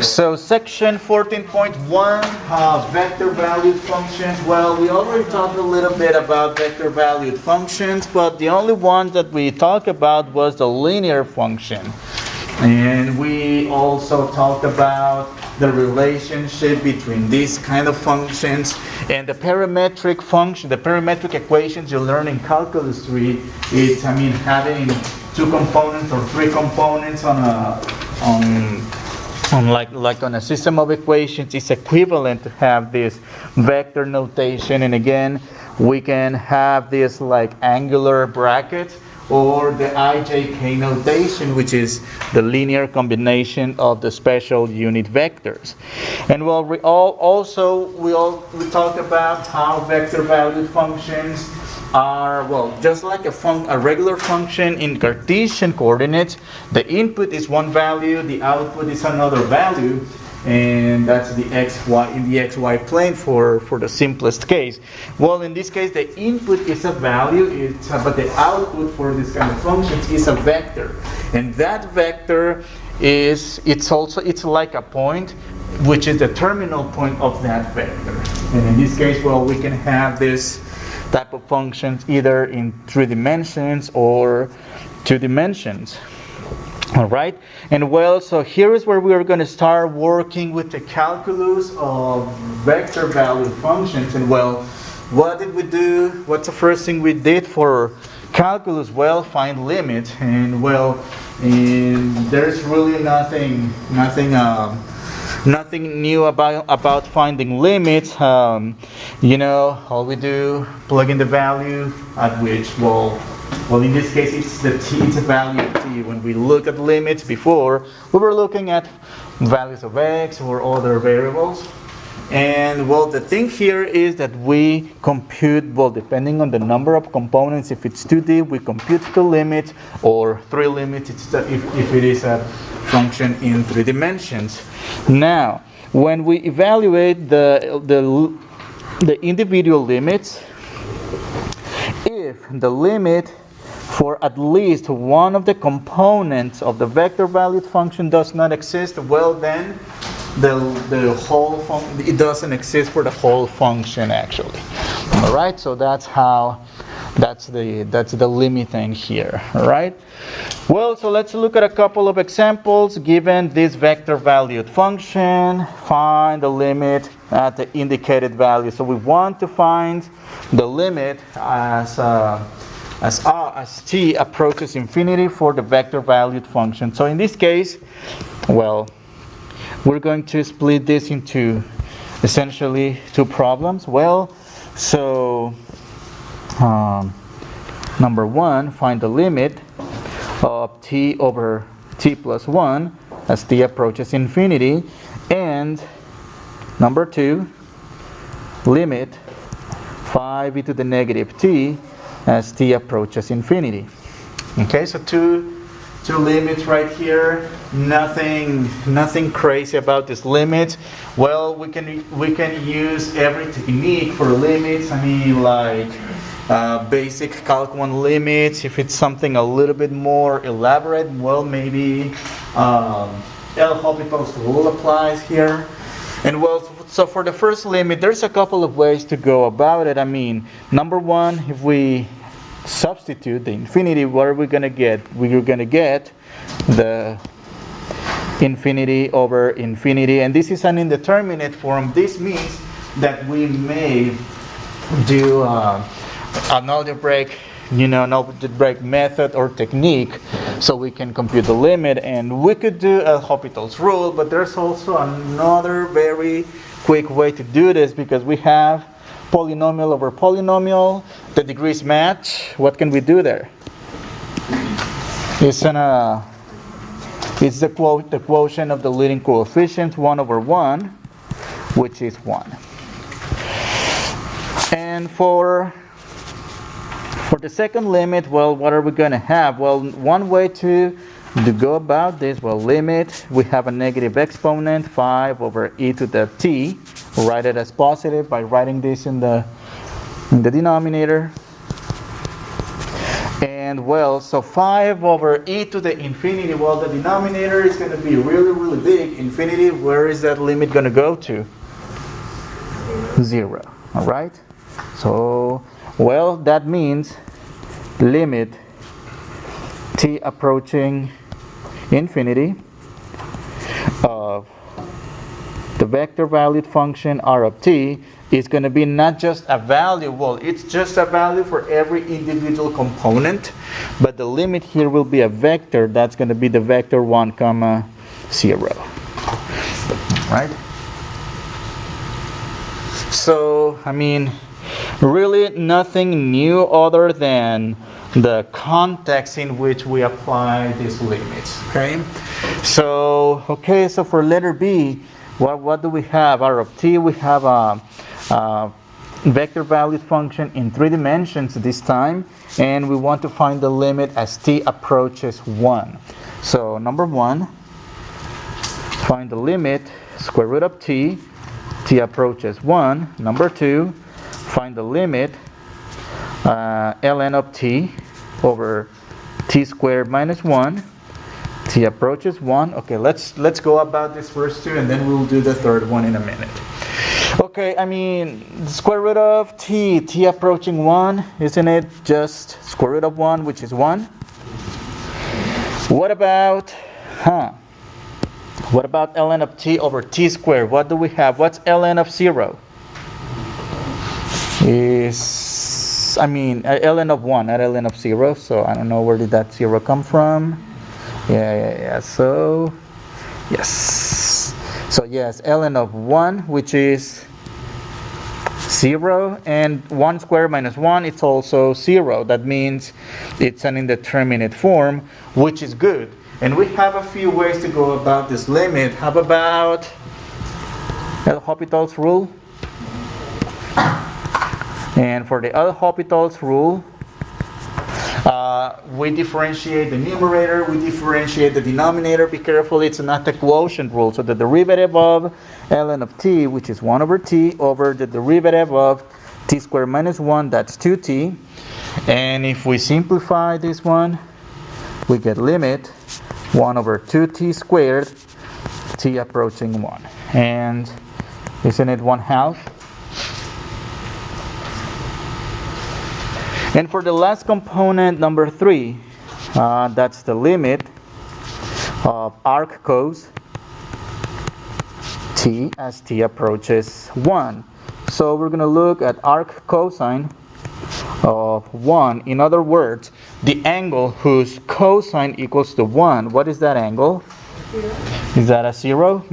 So section 14.1, vector valued functions. Well, we already talked a little bit about vector valued functions, but the only one that we talked about was the linear function. And we also talked about the relationship between these kind of functions and the parametric function, the parametric equations you learn in calculus 3. It's, having two components or three components on a system of equations is equivalent to have this vector notation. And again, we can have this like angular bracket or the IJK notation, which is the linear combination of the special unit vectors. And well, we talked about how vector valued functions are, well, just like a regular function in Cartesian coordinates. The input is one value, the output is another value, and that's the xy in the xy plane for the simplest case. Well, in this case, the input is a value, but the output for this kind of functions is a vector, and that vector it's like a point, which is the terminal point of that vector. And in this case, well, we can have this type of functions either in 3 dimensions or 2 dimensions. All right, and well, so here is where we are going to start working with the calculus of vector valued functions. And well, what did we do? What's the first thing we did for calculus? Well, find limit. And well, there's really nothing new about finding limits. All we do, plug in the value at which, well, in this case, it's a value of t. When we look at limits before, we were looking at values of x or other variables. And well, the thing here is that we compute, well, depending on the number of components, if it's 2D, we compute the limit, or 3 limits if it is a function in 3 dimensions. Now, when we evaluate the individual limits, if the limit for at least one of the components of the vector valued function does not exist, well, then the whole function, it doesn't exist for the whole function actually. All right, so that's the limiting here. All right. Well, so let's look at a couple of examples. Given this vector valued function, find the limit at the indicated value. So we want to find the limit as t approaches infinity for the vector valued function. So in this case, well, we're going to split this into essentially 2 problems. Well, so number 1, find the limit of t over t plus 1 as t approaches infinity, and number 2, limit 5e to the negative t as t approaches infinity. Okay, so two limits right here. Nothing crazy about this limit. Well, we can use every technique for limits. Like basic Calc 1 limits. If it's something a little bit more elaborate, well, maybe L'Hopital's rule applies here. And well, so for the first limit, there's a couple of ways to go about it. Number 1, if we substitute the infinity, what are we going to get? We're going to get the infinity over infinity, and this is an indeterminate form. This means that we may do an algebraic method or technique, so we can compute the limit, and we could do L'Hopital's rule. But there's also another very quick way to do this, because we have polynomial over polynomial, the degrees match. What can we do there? It's the quotient of the leading coefficients, 1 over 1, which is 1. And for the second limit, well, what are we going to have? Well, one way to go about this, well, limit, we have a negative exponent, 5 over e to the t. We'll write it as positive by writing this in the denominator. And well, so 5 over e to the infinity, well, the denominator is going to be really, really big. Infinity, where is that limit going to go to? 0. All right? So, well, that means limit t approaching infinity of the vector valued function r of t is going to be not just a value, well, it's just a value for every individual component, but the limit here will be a vector. That's going to be the vector 1 comma 0. Right? So, I mean, really nothing new other than the context in which we apply these limits. Okay? So, so for letter B, what do we have? R of t, we have a vector valued function in 3 dimensions this time, and we want to find the limit as t approaches 1. So number 1, find the limit square root of t approaches 1. Number 2, find the limit ln of t over t squared minus 1. T approaches 1. Okay, let's go about this first two, and then we'll do the third one in a minute. Okay, I mean, square root of t approaching 1, isn't it just square root of 1, which is 1? What about, what about ln of t over t squared? What do we have? What's ln of 0? Ln of 1, not ln of 0, so I don't know where did that 0 come from. Yeah. So, yes. So, yes, ln of 1, which is 0, and 1 squared minus 1, it's also 0. That means it's an indeterminate form, which is good. And we have a few ways to go about this limit. How about L'Hopital's rule? And for the L'Hopital's rule, we differentiate the numerator, we differentiate the denominator. Be careful, it's not the quotient rule. So the derivative of ln of t, which is 1 over t, over the derivative of t squared minus 1, that's 2t. And if we simplify this one, we get limit 1 over 2t squared, t approaching 1. And isn't it 1/2? And for the last component, number 3, that's the limit of arc cos t as t approaches 1. So we're going to look at arc cosine of 1. In other words, the angle whose cosine equals to 1. What is that angle? 0. Is that a 0?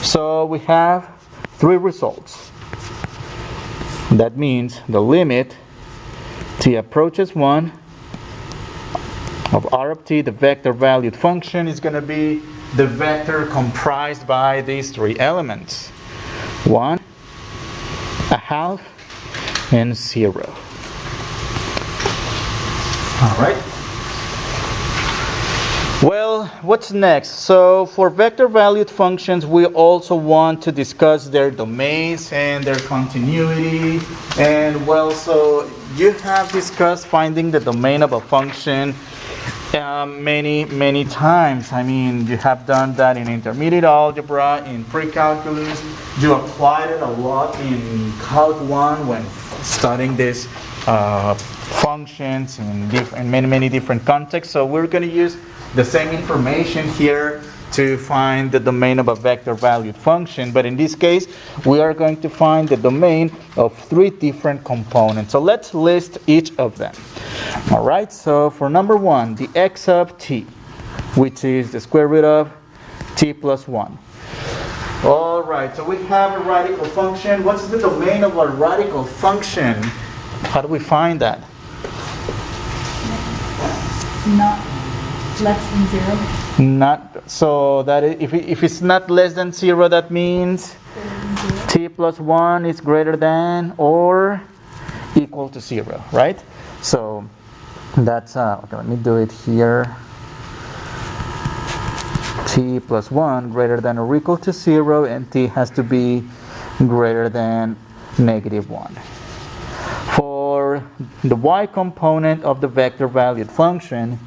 So we have 3 results. That means the limit t approaches 1 of r of t, the vector valued function, is going to be the vector comprised by these 3 elements. 1, 1/2, and 0. Alright. Well, what's next? So for vector valued functions, we also want to discuss their domains and their continuity. And well, so you have discussed finding the domain of a function many times. I mean, you have done that in intermediate algebra, in pre-calculus. You applied it a lot in Calc 1 when studying this functions in many different contexts. So we're going to use the same information here to find the domain of a vector valued function, but in this case we are going to find the domain of 3 different components. So let's list each of them. Alright, so for number 1, the x of t, which is the square root of t plus 1. Alright, so we have a radical function. What's the domain of a radical function? How do we find that? Not less than 0. Not so that if it's not less than 0, that means t plus 1 is greater than or equal to 0, right? So that's okay, let me do it here. T plus 1 greater than or equal to 0, and t has to be greater than -1. For for the y component of the vector valued function,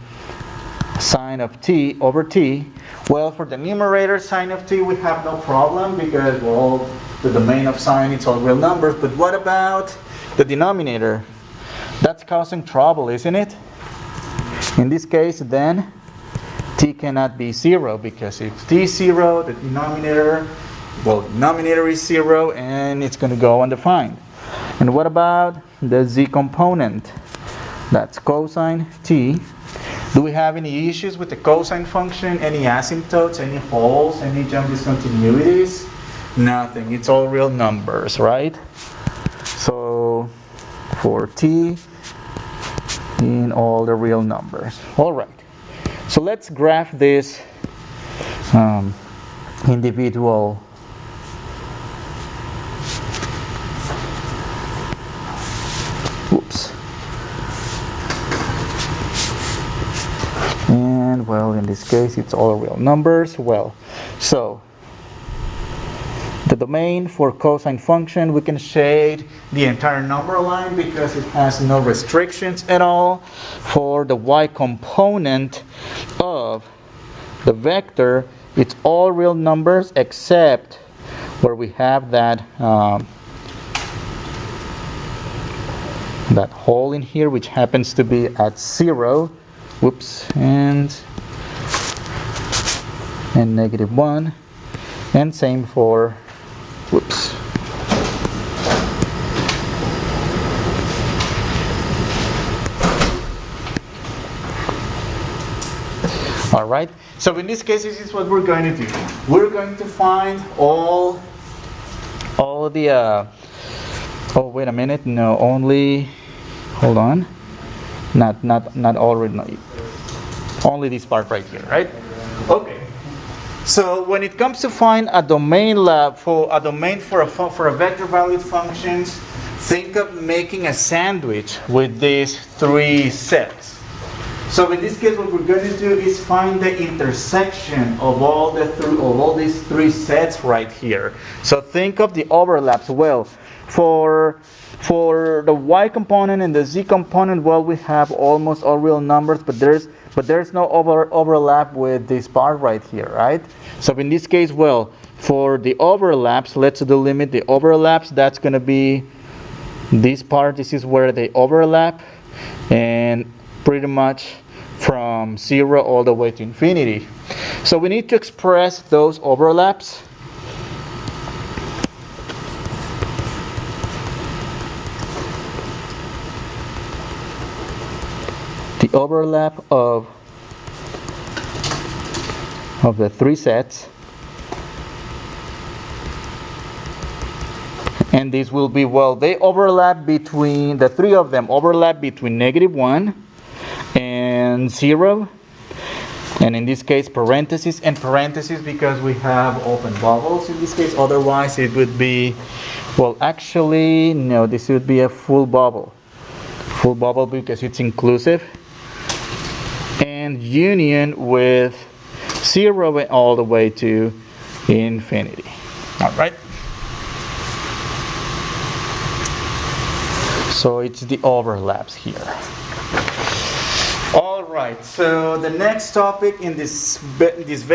sine of t over t, well, for the numerator sine of t we have no problem because, well, the domain of sine it's all real numbers. But what about the denominator? That's causing trouble, isn't it? In this case, then t cannot be 0, because if t is 0, the denominator is 0 and it's going to go undefined. And what about the z component? That's cosine t. Do we have any issues with the cosine function? Any asymptotes, any holes, any jump discontinuities? Nothing. It's all real numbers, right? So for t in all the real numbers. All right. So let's graph this individual and, well, in this case it's all real numbers. Well, so the domain for cosine function, we can shade the entire number line because it has no restrictions at all. For the y component of the vector, it's all real numbers except where we have that that hole in here, which happens to be at 0. Whoops, and -1, and same for, whoops, all right. So in this case, this is what we're going to do. We're going to find all the oh, wait a minute, no, only, hold on, not already, no, only this part right here, right? Okay. So when it comes to find a domain for a vector valued functions, think of making a sandwich with these 3 sets. So in this case, what we're going to do is find the intersection of all these 3 sets right here. So think of the overlaps. Well, for the y component and the z component, well, we have almost all real numbers, but there's no overlap with this part right here, right? So in this case, well, for the overlaps, let's delimit the overlaps. That's going to be this part. This is where they overlap, and pretty much from 0 all the way to infinity. So we need to express those overlaps. The overlap of the 3 sets, and these will be, well, they overlap between, the 3 of them overlap between -1 and 0, and in this case parentheses and parentheses because we have open bubbles in this case. Otherwise it would be, well, actually no, this would be a full bubble because it's inclusive, and union with 0 all the way to infinity. All right. So it's the overlaps here. All right. So the next topic in this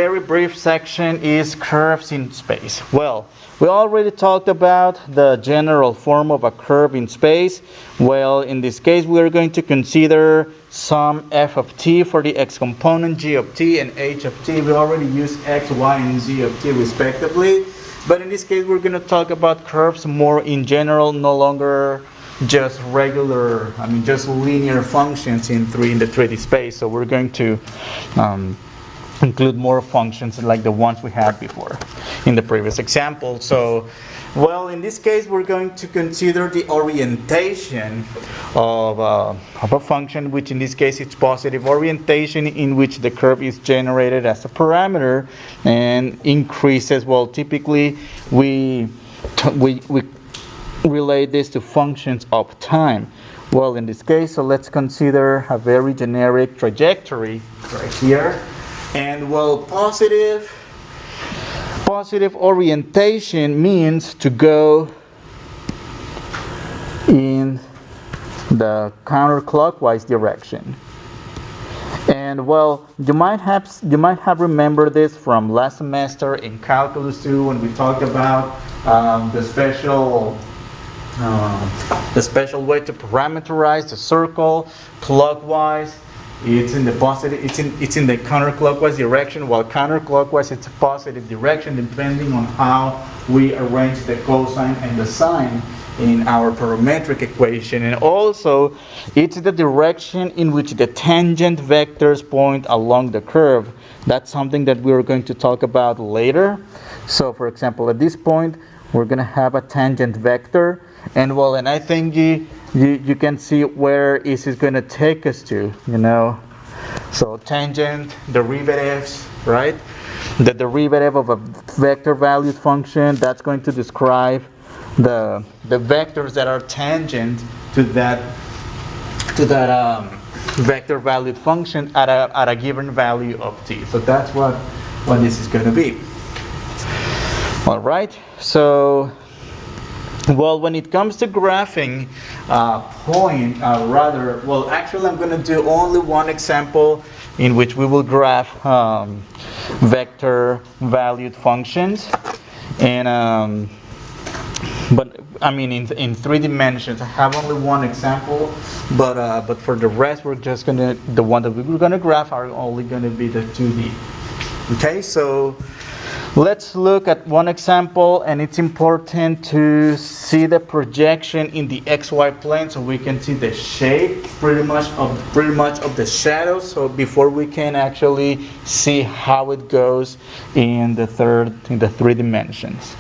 very brief section is curves in space. Well, we already talked about the general form of a curve in space. Well, in this case, we are going to consider some f of t for the x component, g of t, and h of t. We already used x, y, and z of t respectively. But in this case, we're going to talk about curves more in general, no longer just regular, just linear functions in the 3D space. So we're going to include more functions like the ones we had before in the previous example. So, well, in this case, we're going to consider the orientation of a function, which in this case it's positive orientation, in which the curve is generated as a parameter and increases. Well, typically we relate this to functions of time. Well, in this case, so let's consider a very generic trajectory right here. And, well, positive orientation means to go in the counterclockwise direction. And well, you might have remembered this from last semester in Calculus 2 when we talked about the special way to parameterize the circle clockwise. It's in the positive. It's in the counterclockwise direction, while counterclockwise it's a positive direction depending on how we arrange the cosine and the sine in our parametric equation. And also, it's the direction in which the tangent vectors point along the curve. That's something that we're going to talk about later. So, for example, at this point, we're going to have a tangent vector, and well, and I think you can see where is it going to take us to, you know. So tangent derivatives, right? The derivative of a vector valued function, that's going to describe the vectors that are tangent to that vector valued function at a given value of t. So that's what this is going to be. All right. So, well, when it comes to graphing actually I'm going to do only one example in which we will graph vector valued functions, and but I mean in 3 dimensions. I have only one example, but for the rest the one that we're gonna graph are only gonna be the 2D. Okay, so let's look at one example, and it's important to see the projection in the XY plane so we can see the shape pretty much of the shadow, so before we can actually see how it goes in the 3 dimensions.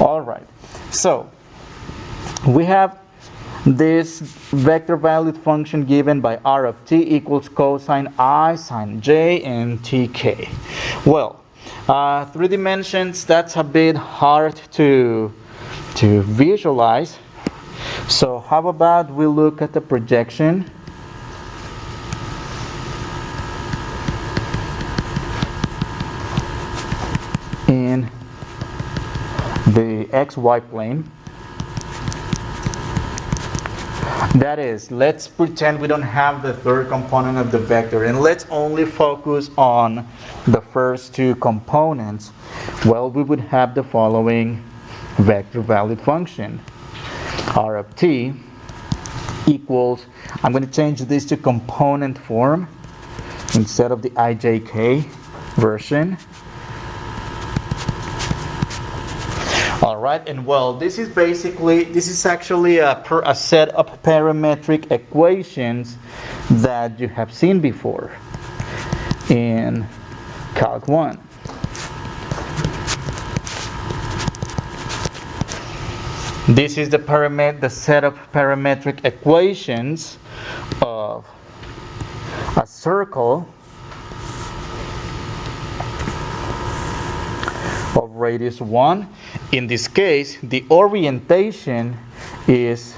All right. So we have this vector valued function given by r of t equals cosine I sine j and tk. Well, 3 dimensions, that's a bit hard to visualize. So how about we look at the projection in the xy plane. That is, let's pretend we don't have the third component of the vector, and let's only focus on the first 2 components. Well, we would have the following vector valued function. R of t equals, I'm going to change this to component form instead of the ijk version. Alright, and well, this is actually a set of parametric equations that you have seen before in Calc 1. This is the set of parametric equations of a circle of radius 1. In this case, the orientation is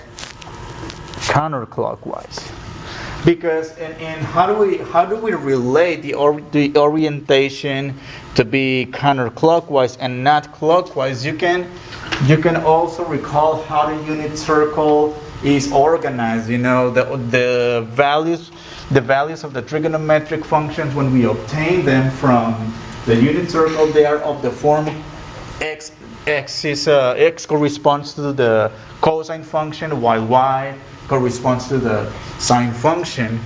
counterclockwise. Because how do we relate the orientation to be counterclockwise and not clockwise? You can also recall how the unit circle is organized. You know, the values of the trigonometric functions, when we obtain them from the unit circle, they are of the form x corresponds to the cosine function, while y corresponds to the sine function.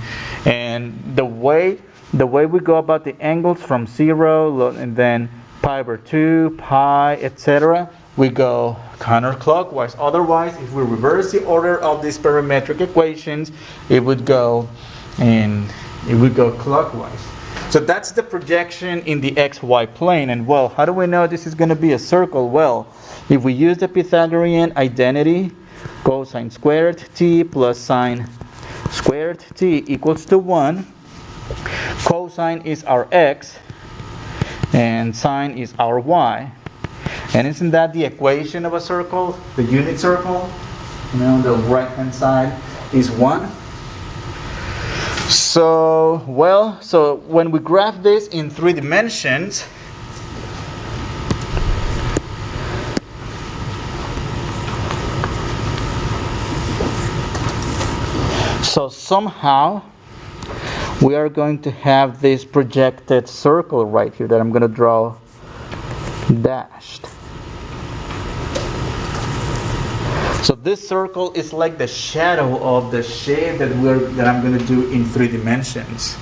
And the way we go about the angles from 0 and then pi over 2, pi, etc., we go counterclockwise. Otherwise, if we reverse the order of these parametric equations, it would go clockwise. So that's the projection in the xy plane. And well, how do we know this is going to be a circle? Well, if we use the Pythagorean identity, cosine squared t plus sine squared t equals to 1. Cosine is our x and sine is our y. And isn't that the equation of a circle? The unit circle? You know, the right hand side is 1. So when we graph this in 3 dimensions, So somehow we are going to have this projected circle right here that I'm going to draw dashed. So this circle is like the shadow of the shape that I'm going to do in 3 dimensions.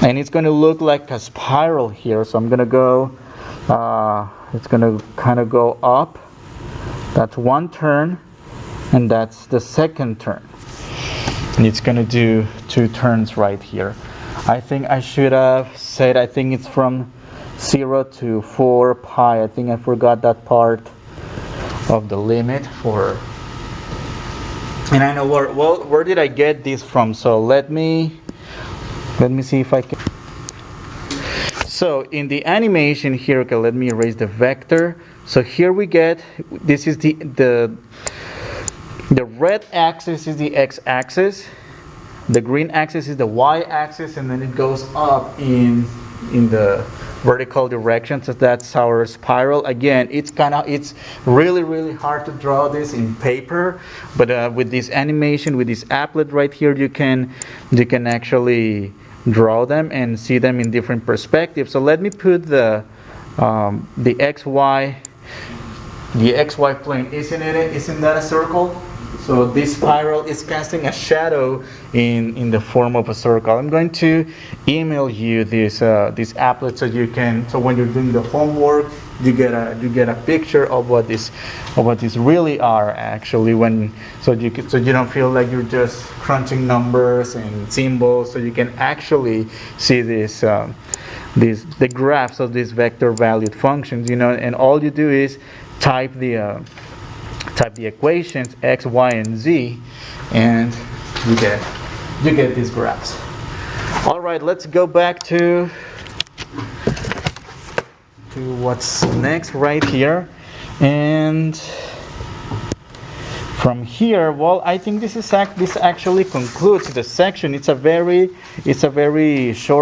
And it's going to look like a spiral here. So I'm going to go, it's going to kind of go up. That's one turn, and that's the second turn. And it's going to do 2 turns right here. I think I should have said, I think it's from 0 to 4 pi. I think I forgot that part of the limit for. And I know where did I get this from? So let me see if I can. So in the animation here, okay, let me erase the vector. So here we get, this is the red axis is the x-axis, the green axis is the y-axis, and then it goes up in the vertical direction. So that's our spiral. Again, it's really hard to draw this in paper, but with this animation, with this applet right here, you can actually draw them and see them in different perspectives. So let me put the xy plane. Isn't that a circle? So this spiral is casting a shadow in the form of a circle. I'm going to email you this applet so when you're doing the homework, you get a picture of what these really are actually, so you don't feel like you're just crunching numbers and symbols. So you can actually see the graphs of these vector valued functions, and all you do is type the equations x, y, and z, and you get these graphs. All right, let's go back to what's next right here, and from here, well, I think this actually concludes the section. It's a very short